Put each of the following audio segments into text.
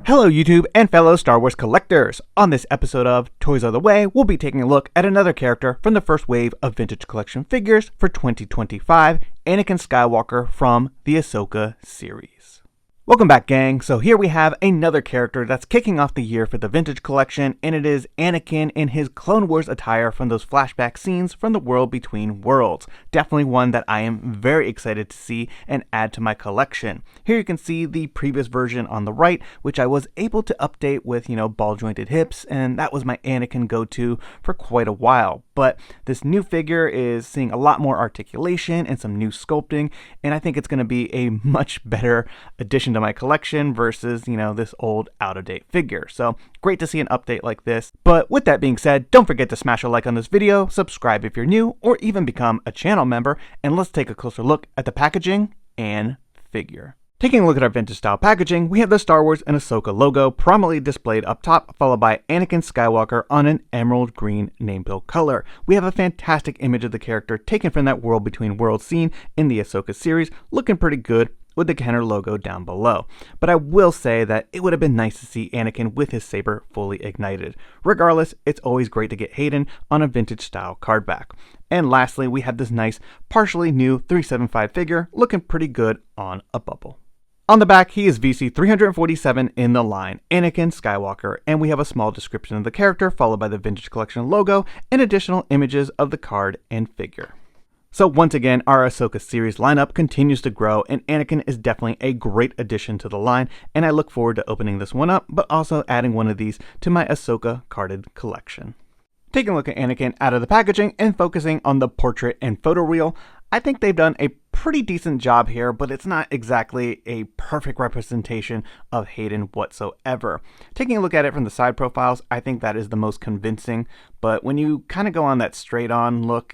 Hello YouTube and fellow Star Wars collectors! On this episode of Toys Are the Way, we'll be taking a look at another character from the first wave of vintage collection figures for 2025, Anakin Skywalker from the Ahsoka series. Welcome back, gang. So here we have another character that's kicking off the year for the vintage collection, and it is Anakin in his Clone Wars attire from those flashback scenes from the World Between Worlds. Definitely one that I am very excited to see and add to my collection. Here you can see the previous version on the right, which I was able to update with, ball jointed hips, and that was my Anakin go-to for quite a while. But this new figure is seeing a lot more articulation and some new sculpting, and I think it's going to be a much better addition to my collection versus, this old out-of-date figure. So great to see an update like this. But with that being said, don't forget to smash a like on this video, subscribe if you're new, or even become a channel member, and let's take a closer look at the packaging and figure. Taking a look at our vintage style packaging, we have the Star Wars and Ahsoka logo prominently displayed up top, followed by Anakin Skywalker on an emerald green name bill color. We have a fantastic image of the character taken from that World Between Worlds scene in the Ahsoka series, looking pretty good with the Kenner logo down below. But I will say that it would have been nice to see Anakin with his saber fully ignited. Regardless, it's always great to get Hayden on a vintage style cardback. And lastly, we have this nice, partially new 375 figure looking pretty good on a bubble. On the back, he is VC 347 in the line, Anakin Skywalker, and we have a small description of the character followed by the Vintage Collection logo and additional images of the card and figure. So once again, our Ahsoka series lineup continues to grow, and Anakin is definitely a great addition to the line, and I look forward to opening this one up, but also adding one of these to my Ahsoka carded collection. Taking a look at Anakin out of the packaging and focusing on the portrait and photo reel, I think they've done a pretty decent job here, but it's not exactly a perfect representation of Hayden whatsoever. Taking a look at it from the side profiles, I think that is the most convincing, but when you kind of go on that straight on look,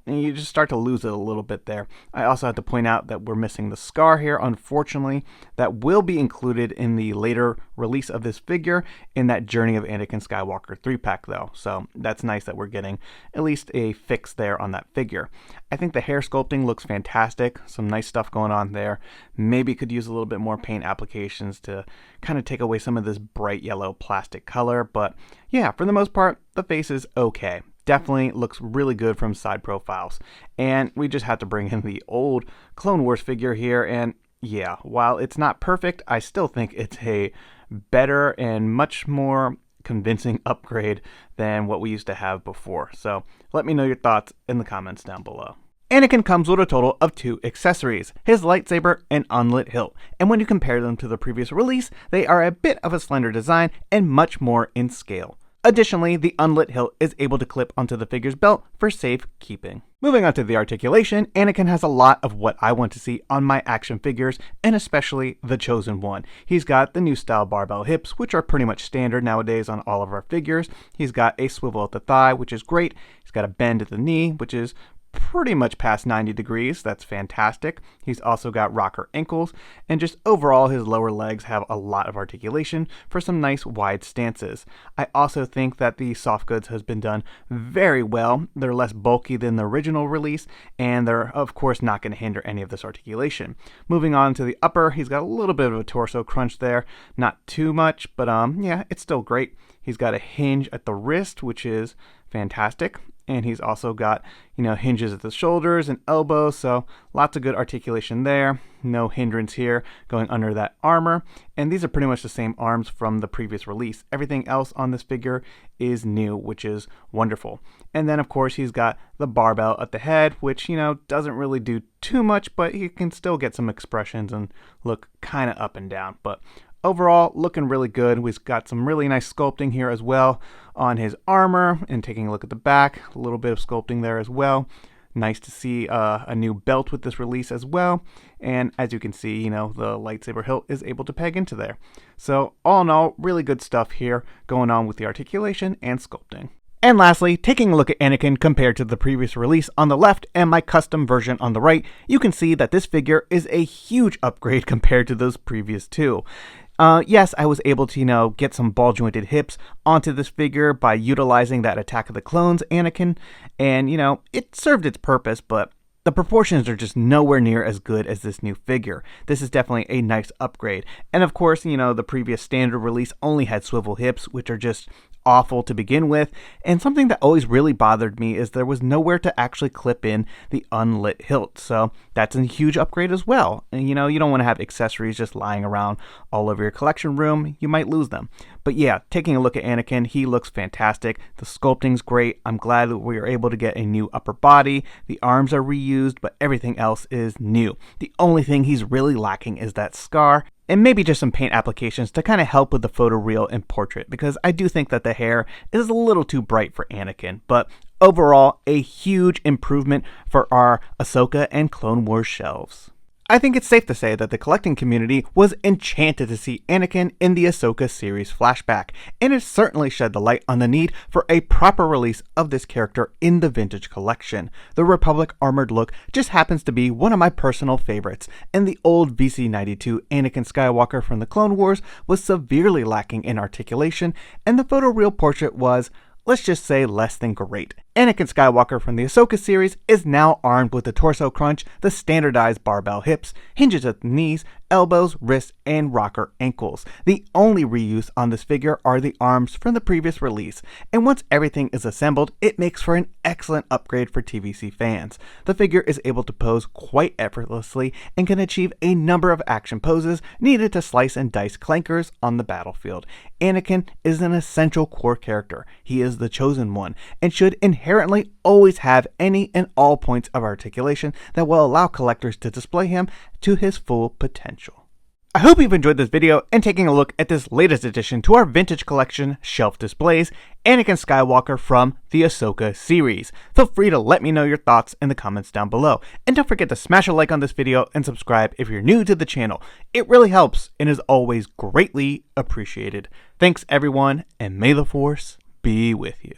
you just start to lose it a little bit there. I also have to point out that we're missing the scar here, unfortunately. That will be included in the later release of this figure in that Journey of Anakin Skywalker 3-pack though. So that's nice that we're getting at least a fix there on that figure. I think the hair sculpting looks fantastic. Some nice stuff going on there. Maybe could use a little bit more paint applications to kind of take away some of this bright yellow plastic color. But yeah, for the most part, the face is okay. Definitely looks really good from side profiles. And we just had to bring in the old Clone Wars figure here. And yeah, while it's not perfect, I still think it's a better and much more convincing upgrade than what we used to have before. So let me know your thoughts in the comments down below. Anakin comes with a total of 2 accessories, his lightsaber and unlit hilt, and when you compare them to the previous release, they are a bit of a slender design and much more in scale. Additionally, the unlit hilt is able to clip onto the figure's belt for safe keeping. Moving on to the articulation, Anakin has a lot of what I want to see on my action figures, and especially the Chosen One. He's got the new style barbell hips, which are pretty much standard nowadays on all of our figures. He's got a swivel at the thigh, which is great. He's got a bend at the knee, which is pretty much past 90 degrees. That's fantastic. He's also got rocker ankles, and just overall his lower legs have a lot of articulation for some nice wide stances. I also think that the soft goods has been done very well. They're less bulky than the original release, and they're of course not going to hinder any of this articulation. Moving on to the upper, he's got a little bit of a torso crunch there, not too much, but yeah, it's still great. He's got a hinge at the wrist, which is fantastic. And he's also got, hinges at the shoulders and elbows, so lots of good articulation there. No hindrance here going under that armor. And these are pretty much the same arms from the previous release. Everything else on this figure is new, which is wonderful. And then, of course, he's got the barbell at the head, which, doesn't really do too much, but he can still get some expressions and look kind of up and down. But overall, looking really good. We've got some really nice sculpting here as well on his armor, and taking a look at the back, a little bit of sculpting there as well. Nice to see a new belt with this release as well. And as you can see, the lightsaber hilt is able to peg into there. So all in all, really good stuff here going on with the articulation and sculpting. And lastly, taking a look at Anakin compared to the previous release on the left and my custom version on the right, you can see that this figure is a huge upgrade compared to those previous two. Yes, I was able to, get some ball jointed hips onto this figure by utilizing that Attack of the Clones Anakin, and, it served its purpose, but The proportions are just nowhere near as good as this new figure. This is definitely a nice upgrade. And of course, the previous standard release only had swivel hips, which are just awful to begin with. And something that always really bothered me is there was nowhere to actually clip in the unlit hilt. So that's a huge upgrade as well. And you don't want to have accessories just lying around all over your collection room. You might lose them. But yeah, taking a look at Anakin, he looks fantastic. The sculpting's great. I'm glad that we were able to get a new upper body. The arms are reused, but everything else is new. The only thing he's really lacking is that scar, and maybe just some paint applications to kind of help with the photoreal and portrait, because I do think that the hair is a little too bright for Anakin. But overall, a huge improvement for our Ahsoka and Clone Wars shelves. I think it's safe to say that the collecting community was enchanted to see Anakin in the Ahsoka Series flashback, and it certainly shed the light on the need for a proper release of this character in the vintage collection. The Republic armored look just happens to be one of my personal favorites, and the old VC92 Anakin Skywalker from the Clone Wars was severely lacking in articulation, and the photoreal portrait was, let's just say, less than great. Anakin Skywalker from the Ahsoka series is now armed with the torso crunch, the standardized barbell hips, hinges at the knees, elbows, wrists, and rocker ankles. The only reuse on this figure are the arms from the previous release, and once everything is assembled, it makes for an excellent upgrade for TVC fans. The figure is able to pose quite effortlessly and can achieve a number of action poses needed to slice and dice clankers on the battlefield. Anakin is an essential core character. He is the chosen one, and should inherently always have any and all points of articulation that will allow collectors to display him to his full potential. I hope you've enjoyed this video and taking a look at this latest addition to our vintage collection shelf displays, Anakin Skywalker from the Ahsoka series. Feel free to let me know your thoughts in the comments down below. And don't forget to smash a like on this video and subscribe if you're new to the channel. It really helps and is always greatly appreciated. Thanks everyone, and may the Force be with you.